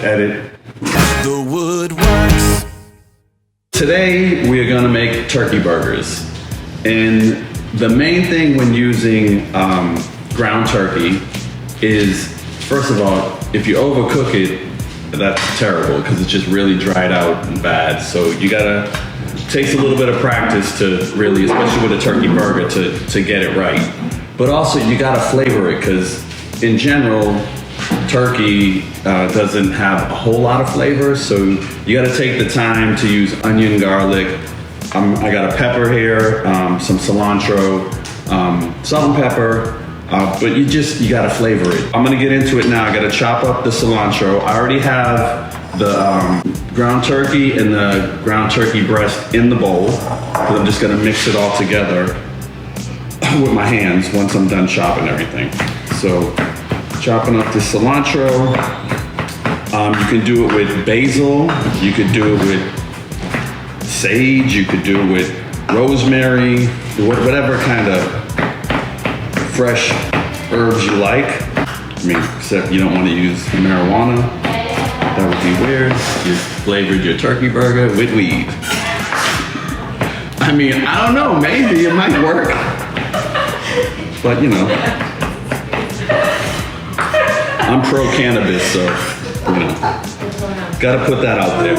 Edit. The woodworks. Today we are going to make turkey burgers, and the main thing when using ground turkey is, first of all, if you overcook it, that's terrible because it's just really dried out and bad. So you gotta, it takes a little bit of practice to really, especially with a turkey burger, to get it right. But also you gotta flavor it because in general, turkey doesn't have a whole lot of flavor. So you gotta take the time to use onion, garlic. I got a pepper here, some cilantro, salt and pepper. But you gotta flavor it. I'm gonna get into it now. I gotta chop up the cilantro. I already have the ground turkey and the ground turkey breast in the bowl. But I'm just gonna mix it all together with my hands once I'm done chopping everything. So, chopping up the cilantro. You can do it with basil. You could do it with sage. You could do it with rosemary, whatever kind of fresh herbs you like. I mean, except you don't want to use marijuana. That would be weird. You flavored your turkey burger with weed. I mean, I don't know, maybe it might work. But you know, I'm pro cannabis, so you know, gotta put that out there.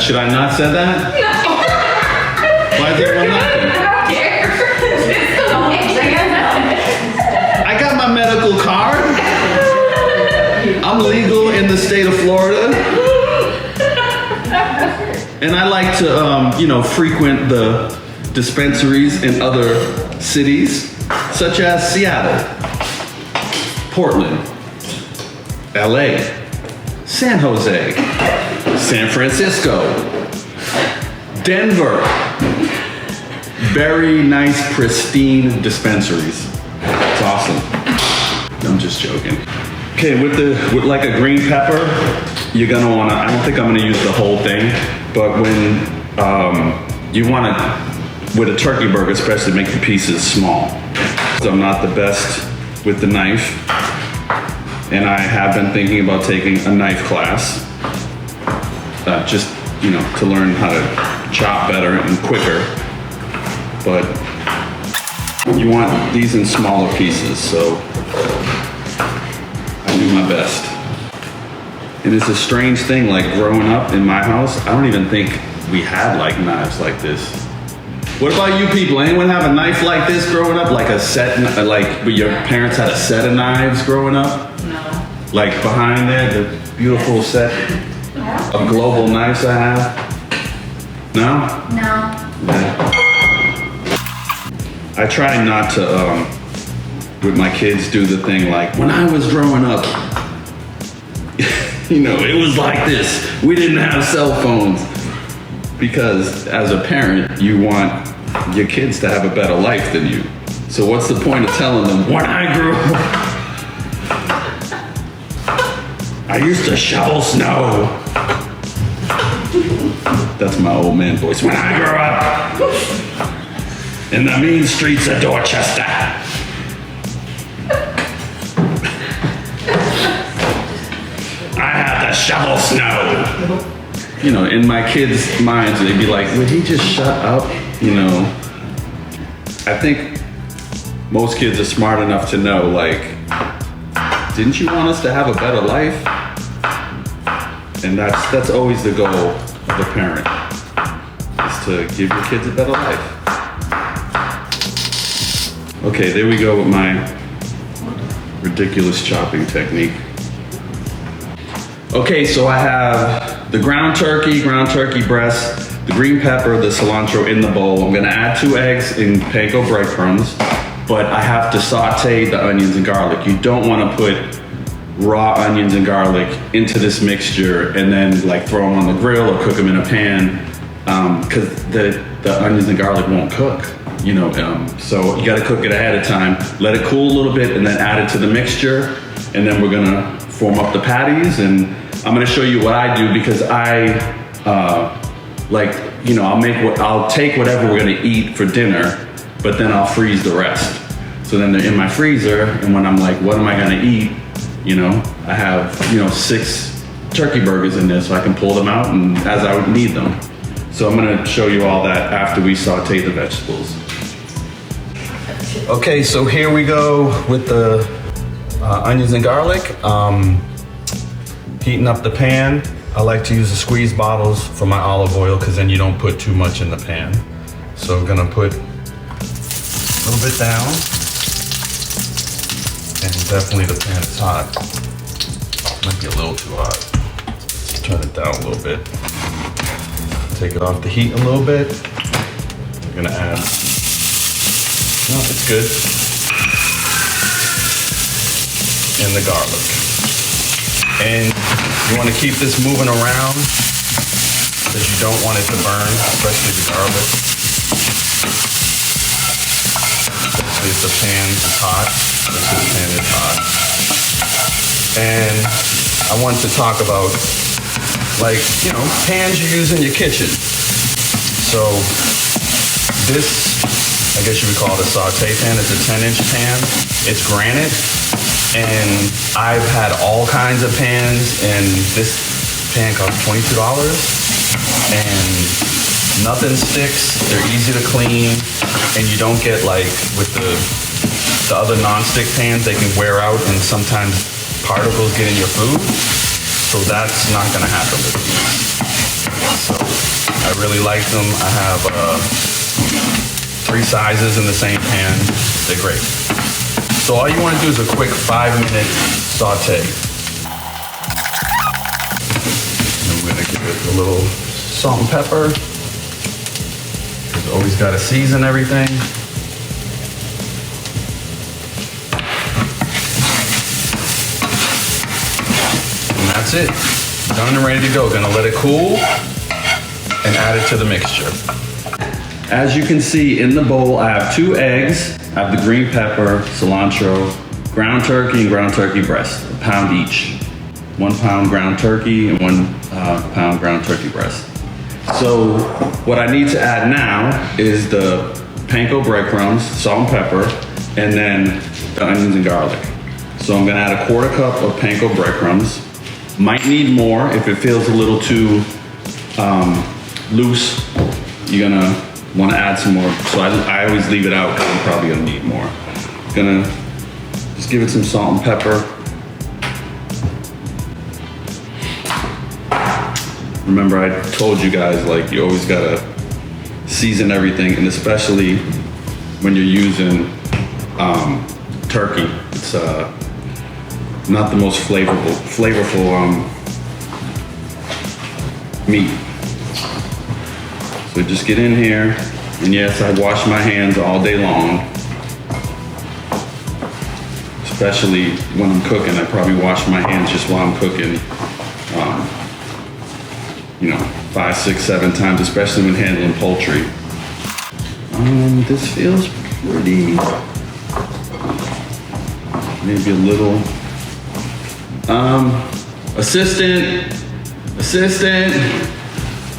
Should I not say that? Why is everyone laughing? I don't care. I got my medical card. I'm legal in the state of Florida. And I like to, frequent the dispensaries in other cities, such as Seattle, Portland, LA, San Jose, San Francisco, Denver. Very nice, pristine dispensaries. It's awesome. I'm just joking. Okay, with like a green pepper, you're gonna wanna, I don't think I'm gonna use the whole thing, but when you wanna, with a turkey burger especially, make the pieces small. So I'm not the best with the knife, and I have been thinking about taking a knife class, just, to learn how to chop better and quicker. But you want these in smaller pieces, so I do my best. And it's a strange thing, like growing up in my house, I don't even think we had like knives like this. What about you people? Anyone have a knife like this growing up? Like a set, like your parents had a set of knives growing up? No. Like behind there, the beautiful set of global knives I have? No? No. Yeah. I try not to, with my kids, do the thing like, when I was growing up, it was like this. We didn't have cell phones. Because as a parent, you want your kids to have a better life than you. So what's the point of telling them, when I grew up, I used to shovel snow. That's my old man voice. When I grew up, in the mean streets of Dorchester. I had to shovel snow. In my kids' minds, they'd be like, would he just shut up? I think most kids are smart enough to know, like, didn't you want us to have a better life? And that's always the goal of the parent, is to give your kids a better life. Okay, there we go with my ridiculous chopping technique. Okay, so I have the ground turkey breast, the green pepper, the cilantro in the bowl. I'm gonna add 2 eggs in panko breadcrumbs, but I have to saute the onions and garlic. You don't wanna put raw onions and garlic into this mixture and then like throw them on the grill or cook them in a pan, because the onions and garlic won't cook. So you gotta cook it ahead of time, let it cool a little bit, and then add it to the mixture. And then we're gonna form up the patties, and I'm gonna show you what I do, because I'll take whatever we're gonna eat for dinner, but then I'll freeze the rest. So then they're in my freezer, and when I'm like, what am I gonna eat? You know, I have, 6 turkey burgers in there, so I can pull them out and as I would need them. So I'm gonna show you all that after we saute the vegetables. Okay, so here we go with the onions and garlic. Heating up the pan. I like to use the squeeze bottles for my olive oil because then you don't put too much in the pan. So I'm gonna put a little bit down. And definitely the pan is hot. Might be a little too hot. Let's turn it down a little bit. Take it off the heat a little bit. We're gonna add, no, it's good. And the garlic. And you wanna keep this moving around because you don't want it to burn, especially the garlic. Especially if the pan is hot. Especially if the pan is hot. And I wanted to talk about, pans you use in your kitchen. So this, I guess you would call it a saute pan. It's a 10-inch pan. It's granite. And I've had all kinds of pans, and this pan costs $22. And nothing sticks. They're easy to clean, and you don't get with the other non-stick pans, they can wear out, and sometimes particles get in your food. So that's not gonna happen with these. So I really like them. I have 3 sizes in the same pan. They're great. So all you want to do is a quick 5-minute saute. And we're gonna give it a little salt and pepper. You've always got to season everything. And that's it. Done and ready to go. Gonna let it cool and add it to the mixture. As you can see in the bowl, I have 2 eggs. I have the green pepper, cilantro, ground turkey, and ground turkey breast, a pound each. 1 pound ground turkey and 1 pound ground turkey breast. So what I need to add now is the panko breadcrumbs, salt and pepper, and then the onions and garlic. So I'm gonna add a 1/4 cup of panko breadcrumbs. Might need more if it feels a little too loose. You're gonna want to add some more, so I always leave it out because I'm probably gonna need more. Gonna just give it some salt and pepper. Remember, I told you guys, you always gotta season everything, and especially when you're using turkey. It's not the most flavorful meat. So just get in here, and yes, I wash my hands all day long. Especially when I'm cooking, I probably wash my hands just while I'm cooking. 5, 6, 7 times, especially when handling poultry. This feels pretty, maybe a little. Assistant,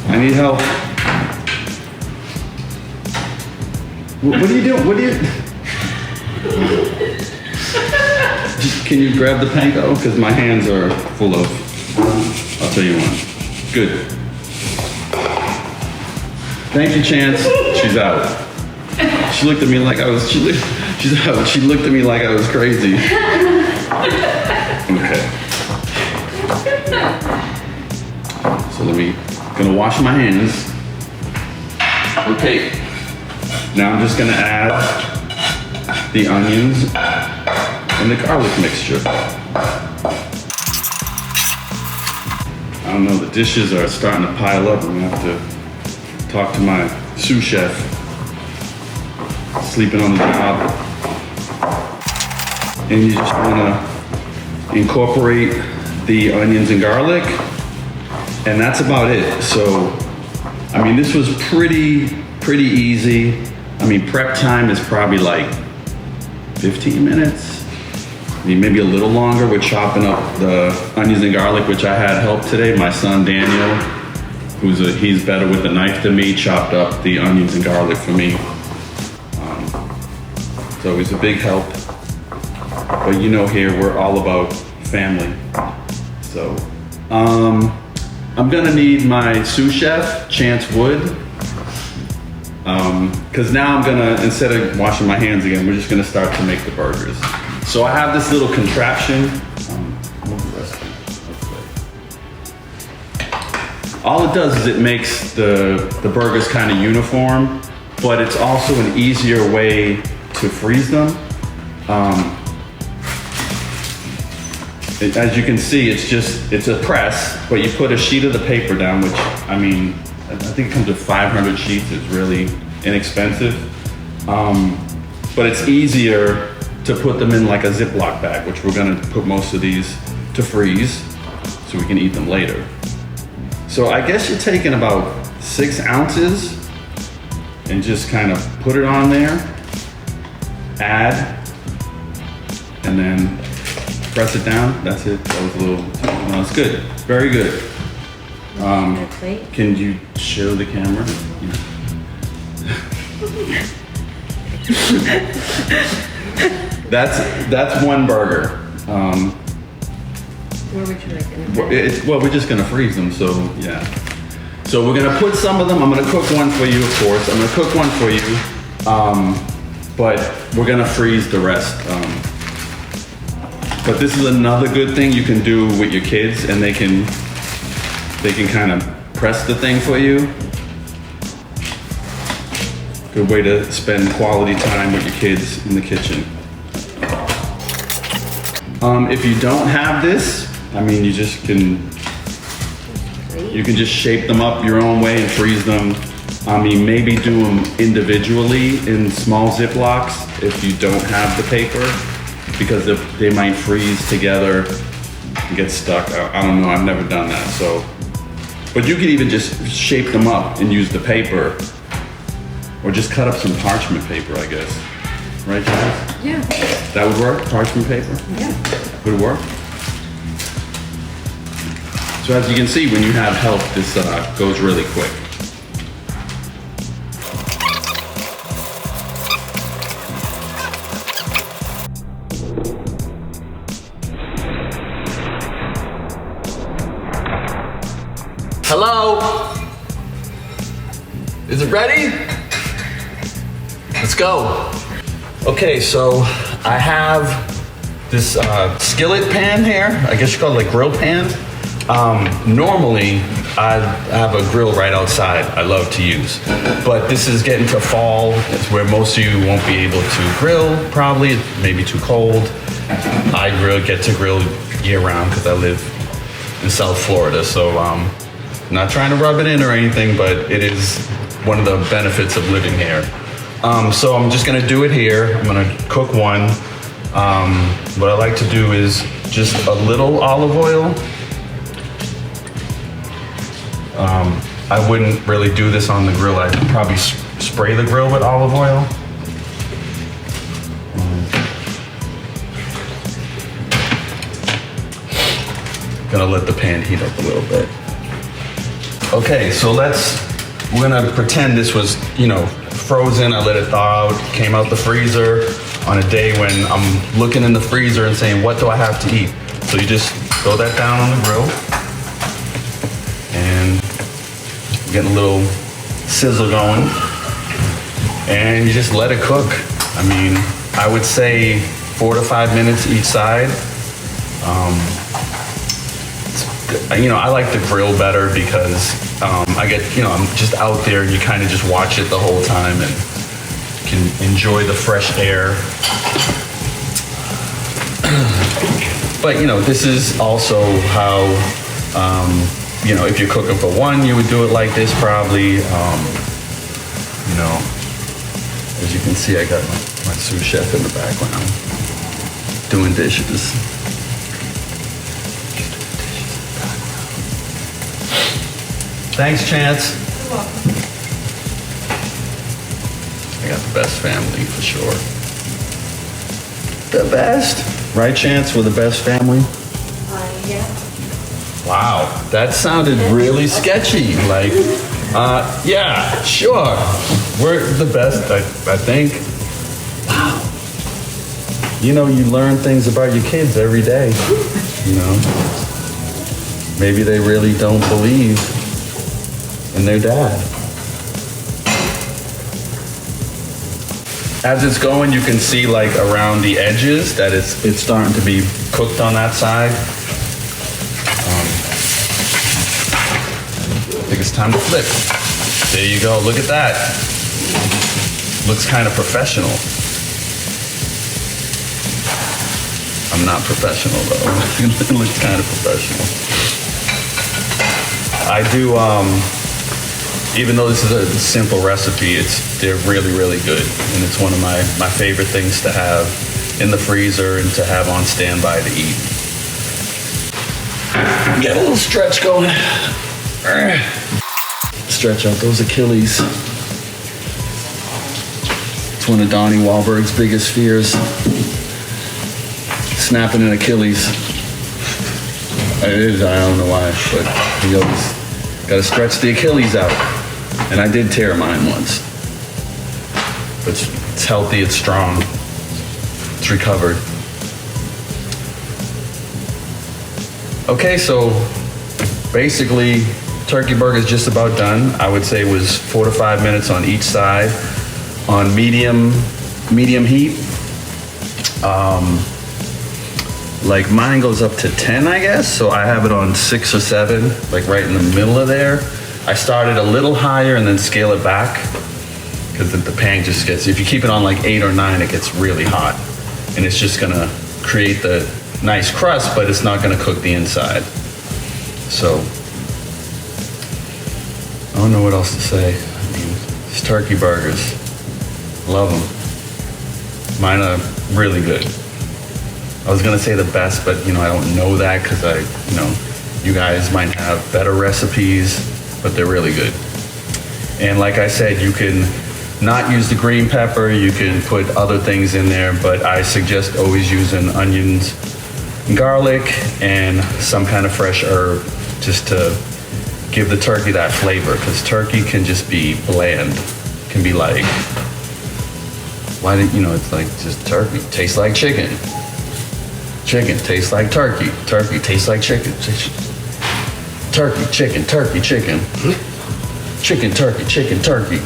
I need help. What are you doing? Can you grab the panko? Because my hands are full of, I'll tell you one. Good. Thank you, Chance. She's out. She looked at me like I was, she's out. She looked at me like I was crazy. Okay. So gonna wash my hands. Okay. Now I'm just gonna add the onions and the garlic mixture. I don't know, the dishes are starting to pile up. I'm gonna have to talk to my sous chef. Sleeping on the job. And you just wanna incorporate the onions and garlic, and that's about it. So, this was pretty easy. Prep time is probably 15 minutes. Maybe a little longer with chopping up the onions and garlic, which I had help today. My son Daniel, he's better with the knife than me, chopped up the onions and garlic for me. It's always a big help. But you know, here we're all about family. So, I'm gonna need my sous chef, Chance Wood. Because now I'm gonna, instead of washing my hands again, we're just gonna start to make the burgers. So I have this little contraption. All it does is it makes the burgers kind of uniform, but it's also an easier way to freeze them. As you can see, it's a press, but you put a sheet of the paper down, which, I mean, I think it comes with 500 sheets. It's really inexpensive. But it's easier to put them in like a Ziploc bag, which we're gonna put most of these to freeze so we can eat them later. So I guess you're taking about 6 ounces and just kind of put it on there, add, and then press it down. That's it. That was a little, no, it's good. Very good. Can you show the camera? That's one burger. Where would you like it? Well, we're just gonna freeze them, so yeah. So we're gonna put some of them. I'm gonna cook one for you, of course. I'm gonna cook one for you, but we're gonna freeze the rest. But this is another good thing you can do with your kids, and they can kind of press the thing for you. Good way to spend quality time with your kids in the kitchen. If you don't have this, I mean, you can just shape them up your own way and freeze them. I mean, maybe do them individually in small Ziplocs if you don't have the paper, because they might freeze together and get stuck. I don't know, I've never done that, so. But you can even just shape them up and use the paper, or just cut up some parchment paper, I guess. Right, guys? Yeah. That would work, parchment paper? Yeah. Would it work? So as you can see, when you have help, this goes really quick. Hello? Is it ready? Let's go. Okay, so I have this skillet pan here. I guess you call it a grill pan. Normally, I have a grill right outside I love to use. But this is getting to fall. It's where most of you won't be able to grill, probably. It may be too cold. I get to grill year round because I live in South Florida. So not trying to rub it in or anything, but it is one of the benefits of living here. So I'm just gonna do it here. I'm gonna cook one. What I like to do is just a little olive oil. I wouldn't really do this on the grill. I'd probably spray the grill with olive oil. Gonna let the pan heat up a little bit. Okay, so we're gonna pretend this was, frozen. I let it thaw out, came out the freezer on a day when I'm looking in the freezer and saying, what do I have to eat? So you just throw that down on the grill and getting a little sizzle going, and you just let it cook. I mean, I would say 4 to 5 minutes each side. I like the grill better because I'm just out there and you kind of just watch it the whole time and can enjoy the fresh air. But this is also how, if you're cooking for one, you would do it like this probably. As you can see, I got my sous chef in the background doing dishes. Thanks, Chance. You're welcome. I got the best family for sure. The best. Right, Chance? We're the best family? Yeah. Wow, that sounded really sketchy. Like, yeah, sure. We're the best, I think. Wow. you know, you learn things about your kids every day, you know. Maybe they really don't believe in their dad. As it's going, you can see like around the edges that it's starting to be cooked on that side. I think it's time to flip. There you go, look at that. Looks kind of professional. I'm not professional though. It looks kind of professional. I do, even though this is a simple recipe, they're really, really good. And it's one of my favorite things to have in the freezer and to have on standby to eat. Get a little stretch going. Stretch out those Achilles. It's one of Donnie Wahlberg's biggest fears. Snapping an Achilles. It is, I don't know why, but he always gotta stretch the Achilles out. And I did tear mine once. But it's healthy, it's strong, it's recovered. Okay, so basically, turkey burger is just about done. I would say it was 4 to 5 minutes on each side on medium heat. Like mine goes up to 10, I guess. So I have it on 6 or 7, like right in the middle of there. I started a little higher and then scale it back because the pan just gets, if you keep it on like 8 or 9, it gets really hot. And it's just gonna create the nice crust, but it's not gonna cook the inside. So, I don't know what else to say. I mean, it's turkey burgers. Love them. Mine are really good. I was gonna say the best, but you know, I don't know that because you guys might have better recipes, but they're really good. And like I said, you can not use the green pepper, you can put other things in there, but I suggest always using onions, garlic, and some kind of fresh herb just to give the turkey that flavor, because turkey can just be bland. It can be like, it's like just turkey, tastes like chicken. Chicken tastes like turkey. Turkey tastes like chicken. Turkey, chicken, turkey, chicken. Chicken, turkey, chicken, turkey.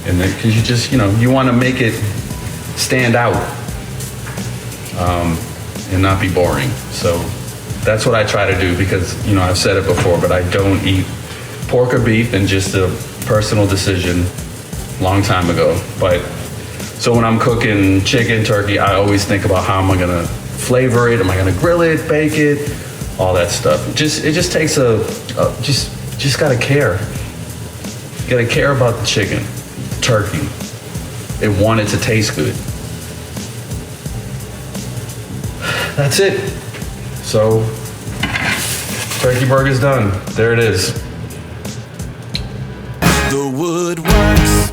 And then, because you just, you want to make it stand out and not be boring. So that's what I try to do because, I've said it before, but I don't eat pork or beef, and just a personal decision long time ago. But so when I'm cooking chicken, turkey, I always think about how am I gonna flavor it? Am I gonna grill it, bake it, all that stuff? It just takes just gotta care. You gotta care about the chicken, turkey, and want it to taste good. That's it. So, turkey burger's done. There it is. The woodworks.